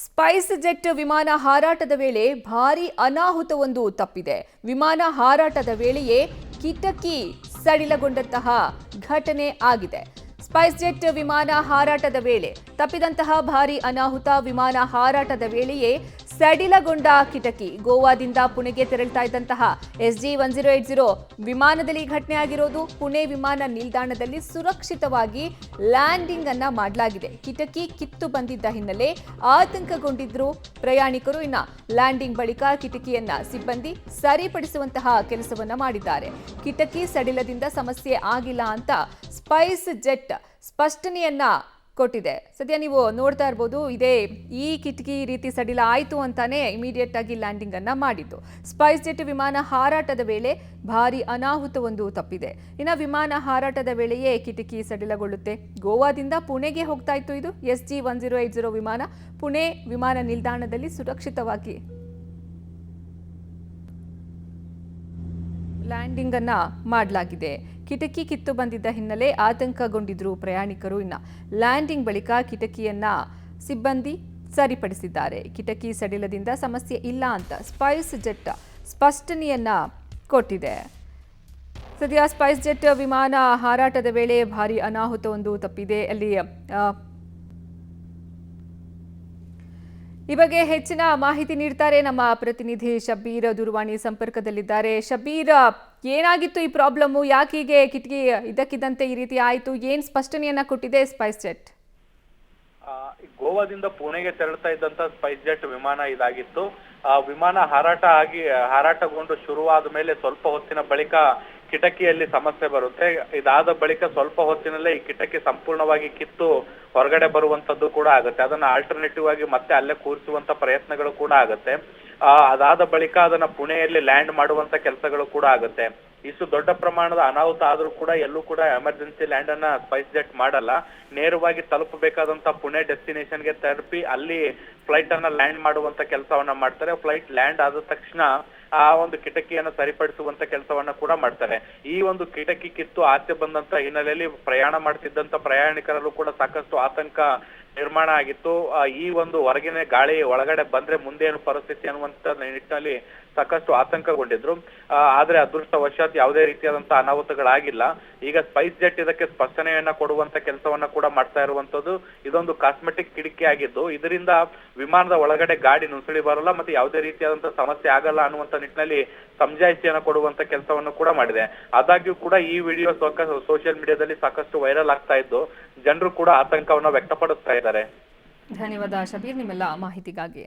Spice jet ವಿಮಾನ ಹಾರಾಟದ ವೇಳೆ ಭಾರೀ ಅನಾಹುತವೊಂದು ತಪ್ಪಿದೆ. ವಿಮಾನ ಹಾರಾಟದ ವೇಳೆಯೇ ಕಿಟಕಿ ಸಡಿಲಗೊಂಡಂತಹ ಘಟನೆ ಆಗಿದೆ. ಸ್ಪೈಸ್ ಜೆಟ್ ವಿಮಾನ ಹಾರಾಟದ ವೇಳೆ ತಪ್ಪಿದಂತಹ ಭಾರೀ ಅನಾಹುತ. ವಿಮಾನ ಹಾರಾಟದ ವೇಳೆಯೇ ಸಡಿಲಗೊಂಡ ಕಿಟಕಿ. ಗೋವಾದಿಂದ ಪುಣೆಗೆ ತೆರಳುತ್ತಾ ಇದ್ದಂತಹ SG-1080 ವಿಮಾನದಲ್ಲಿ ಘಟನೆ ಆಗಿರೋದು. ಪುಣೆ ವಿಮಾನ ನಿಲ್ದಾಣದಲ್ಲಿ ಸುರಕ್ಷಿತವಾಗಿ ಲ್ಯಾಂಡಿಂಗ್ ಅನ್ನ ಮಾಡಲಾಗಿದೆ. ಕಿಟಕಿ ಕಿತ್ತು ಬಂದಿದ್ದ ಹಿನ್ನೆಲೆ ಆತಂಕಗೊಂಡಿದ್ರು ಪ್ರಯಾಣಿಕರು. ಇನ್ನ ಲ್ಯಾಂಡಿಂಗ್ ಬಳಿಕ ಕಿಟಕಿಯನ್ನ ಸಿಬ್ಬಂದಿ ಸರಿಪಡಿಸುವಂತಹ ಕೆಲಸವನ್ನ ಮಾಡಿದ್ದಾರೆ. ಕಿಟಕಿ ಸಡಿಲದಿಂದ ಸಮಸ್ಯೆ ಆಗಿಲ್ಲ ಅಂತ ಸ್ಪೈಸ್ ಜೆಟ್ ಸ್ಪಷ್ಟನೆಯನ್ನ ಕೊಟ್ಟಿದೆ. ಸದ್ಯ ನೀವು ನೋಡ್ತಾ ಇರಬಹುದು, ಈ ಕಿಟಕಿ ರೀತಿ ಸಡಿಲ ಆಯಿತು ಅಂತಾನೆ ಇಮಿಡಿಯೇಟ್ ಆಗಿ ಲ್ಯಾಂಡಿಂಗ್ ಅನ್ನ ಮಾಡಿದ್ದು. ಸ್ಪೈಸ್ ಜೆಟ್ ವಿಮಾನ ಹಾರಾಟದ ವೇಳೆ ಭಾರಿ ಅನಾಹುತವೊಂದು ತಪ್ಪಿದೆ. ಇನ್ನು ವಿಮಾನ ಹಾರಾಟದ ವೇಳೆಯೇ ಕಿಟಕಿ ಸಡಿಲಗೊಳ್ಳುತ್ತೆ. ಗೋವಾದಿಂದ ಪುಣೆಗೆ ಹೋಗ್ತಾ ಇತ್ತು ಇದು SG-1080 ವಿಮಾನ. ಪುಣೆ ವಿಮಾನ ನಿಲ್ದಾಣದಲ್ಲಿ ಸುರಕ್ಷಿತವಾಗಿ ಲ್ಯಾಂಡಿಂಗ್ ಅನ್ನ ಮಾಡಲಾಗಿದೆ. ಕಿಟಕಿ ಕಿತ್ತು ಬಂದಿದ್ದ ಹಿನ್ನೆಲೆ ಆತಂಕಗೊಂಡಿದ್ರು ಪ್ರಯಾಣಿಕರು. ಇನ್ನ ಲ್ಯಾಂಡಿಂಗ್ ಬಳಿಕ ಕಿಟಕಿಯನ್ನ ಸಿಬ್ಬಂದಿ ಸರಿಪಡಿಸಿದ್ದಾರೆ. ಕಿಟಕಿ ಸಡಿಲದಿಂದ ಸಮಸ್ಯೆ ಇಲ್ಲ ಅಂತ ಸ್ಪೈಸ್ ಜೆಟ್ ಸ್ಪಷ್ಟನೆಯನ್ನ ಕೊಟ್ಟಿದೆ. ಸದ್ಯ ಸ್ಪೈಸ್ ಜೆಟ್ ವಿಮಾನ ಹಾರಾಟದ ವೇಳೆ ಭಾರಿ ಅನಾಹುತವೊಂದು ತಪ್ಪಿದೆ. ಅಲ್ಲಿ ಈ ಬಗ್ಗೆ ಹೆಚ್ಚಿನ ಮಾಹಿತಿ ನೀಡ್ತಾರೆ ನಮ್ಮ ಪ್ರತಿನಿಧಿ ಶಬ್ಬೀರ್, ದೂರವಾಣಿ ಸಂಪರ್ಕದಲ್ಲಿದ್ದಾರೆ. ಶಬ್ಬೀರ್, ಏನಾಗಿತ್ತು ಈ ಪ್ರಾಬ್ಲಮ್? ಯಾಕೆ ಹೀಗೆ ಕಿಟಕಿ ಇದ್ದಕ್ಕಿದ್ದಂತೆ ಈ ರೀತಿ ಆಯಿತು? ಏನ್ ಸ್ಪಷ್ಟನೆಯನ್ನ ಕೊಟ್ಟಿದೆ ಸ್ಪೈಸ್ ಜೆಟ್? ಗೋವಾದಿಂದ ಪುಣೆಗೆ ತೆರಳುತ್ತಾ ಇದ್ದಂತ ಸ್ಪೈಸ್ ಜೆಟ್ ವಿಮಾನ ಇದಾಗಿತ್ತು. ವಿಮಾನ ಹಾರಾಟಗೊಂಡು ಶುರುವಾದ ಮೇಲೆ ಸ್ವಲ್ಪ ಹೊತ್ತಿನ ಬಳಿಕ ಕಿಟಕಿಯಲ್ಲಿ ಸಮಸ್ಯೆ ಬರುತ್ತೆ. ಇದಾದ ಬಳಿಕ ಸ್ವಲ್ಪ ಹೊತ್ತಿನಲ್ಲೇ ಈ ಕಿಟಕಿ ಸಂಪೂರ್ಣವಾಗಿ ಕಿತ್ತು ಹೊರಗಡೆ ಬರುವಂತದ್ದು ಕೂಡ ಆಗುತ್ತೆ. ಅದನ್ನ ಆಲ್ಟರ್ನೇಟಿವ್ ಆಗಿ ಮತ್ತೆ ಅಲ್ಲೇ ಕೂರಿಸುವಂತ ಪ್ರಯತ್ನಗಳು ಕೂಡ ಆಗುತ್ತೆ. ಅದಾದ ಬಳಿಕ ಅದನ್ನ ಪುಣೆಯಲ್ಲಿ ಲ್ಯಾಂಡ್ ಮಾಡುವಂತ ಕೆಲಸಗಳು ಕೂಡ ಆಗುತ್ತೆ. ಇಷ್ಟು ದೊಡ್ಡ ಪ್ರಮಾಣದ ಅನಾಹುತ ಆದ್ರೂ ಕೂಡ ಎಲ್ಲೂ ಕೂಡ ಎಮರ್ಜೆನ್ಸಿ ಲ್ಯಾಂಡ್ ಅನ್ನ ಸ್ಪೈಸ್ ಜೆಟ್ ಮಾಡಲ್ಲ. ನೇರವಾಗಿ ತಲುಪಬೇಕಾದಂತ ಪುಣೆ ಡೆಸ್ಟಿನೇಷನ್ಗೆ ತಲುಪಿ ಅಲ್ಲಿ ಫ್ಲೈಟ್ ಅನ್ನ ಲ್ಯಾಂಡ್ ಮಾಡುವಂತ ಕೆಲಸವನ್ನ ಮಾಡ್ತಾರೆ. ಫ್ಲೈಟ್ ಲ್ಯಾಂಡ್ ಆದ ತಕ್ಷಣ ಆ ಒಂದು ಕಿಟಕಿಯನ್ನು ಸರಿಪಡಿಸುವಂತ ಕೆಲಸವನ್ನ ಕೂಡ ಮಾಡ್ತಾರೆ. ಈ ಒಂದು ಕಿಟಕಿ ಕಿತ್ತು ಆಚೆ ಬಂದಂತ ಹಿನ್ನೆಲೆಯಲ್ಲಿ ಪ್ರಯಾಣ ಮಾಡ್ತಿದ್ದಂತ ಪ್ರಯಾಣಿಕರಲ್ಲೂ ಕೂಡ ಸಾಕಷ್ಟು ಆತಂಕ ನಿರ್ಮಾಣ ಆಗಿತ್ತು. ಈ ಒಂದು ಹೊರಗಿನ ಗಾಳಿ ಒಳಗಡೆ ಬಂದ್ರೆ ಮುಂದೇನು ಪರಿಸ್ಥಿತಿ ಅನ್ನುವಂತ ನಿಟ್ಟಿನಲ್ಲಿ ಸಾಕಷ್ಟು ಆತಂಕಗೊಂಡಿದ್ರು. ಆದ್ರೆ ಅದೃಷ್ಟವಶಾತ್ ಯಾವುದೇ ರೀತಿಯಾದಂತಹ ಅನಾಹುತಗಳಾಗಿಲ್ಲ. ಈಗ ಸ್ಪೈಸ್ ಜೆಟ್ ಇದಕ್ಕೆ ಸ್ಪಷ್ಟನೆಯನ್ನ ಕೊಡುವಂತ ಕೆಲಸವನ್ನ ಕೂಡ ಮಾಡ್ತಾ ಇರುವಂತದ್ದು. ಇದೊಂದು ಕಾಸ್ಮೆಟಿಕ್ ಕಿಟಕಿ ಆಗಿದ್ದು ಇದರಿಂದ ವಿಮಾನದ ಒಳಗಡೆ ಗಾಡಿ ನುಸುಳಿ ಬರಲ್ಲ ಮತ್ತೆ ಯಾವುದೇ ರೀತಿಯಾದಂತಹ ಸಮಸ್ಯೆ ಆಗಲ್ಲ ಅನ್ನುವಂತ ನಿಟ್ಟಿನಲ್ಲಿ ಸಮಜಾಯಿಷಿಯನ್ನ ಕೊಡುವಂತ ಕೆಲಸವನ್ನು ಕೂಡ ಮಾಡಿದೆ. ಆದಾಗ್ಯೂ ಕೂಡ ಈ ವಿಡಿಯೋ ಸೋಷಿಯಲ್ ಮೀಡಿಯಾದಲ್ಲಿ ಸಾಕಷ್ಟು ವೈರಲ್ ಆಗ್ತಾ ಇದ್ದು ಜನರು ಕೂಡ ಆತಂಕವನ್ನ ವ್ಯಕ್ತಪಡಿಸ್ತಾ ಇದ್ದಾರೆ. ಧನ್ಯವಾದ ಶಬೀರ್, ನಿಮ್ಮೆಲ್ಲ ಮಾಹಿತಿಗಾಗಿ.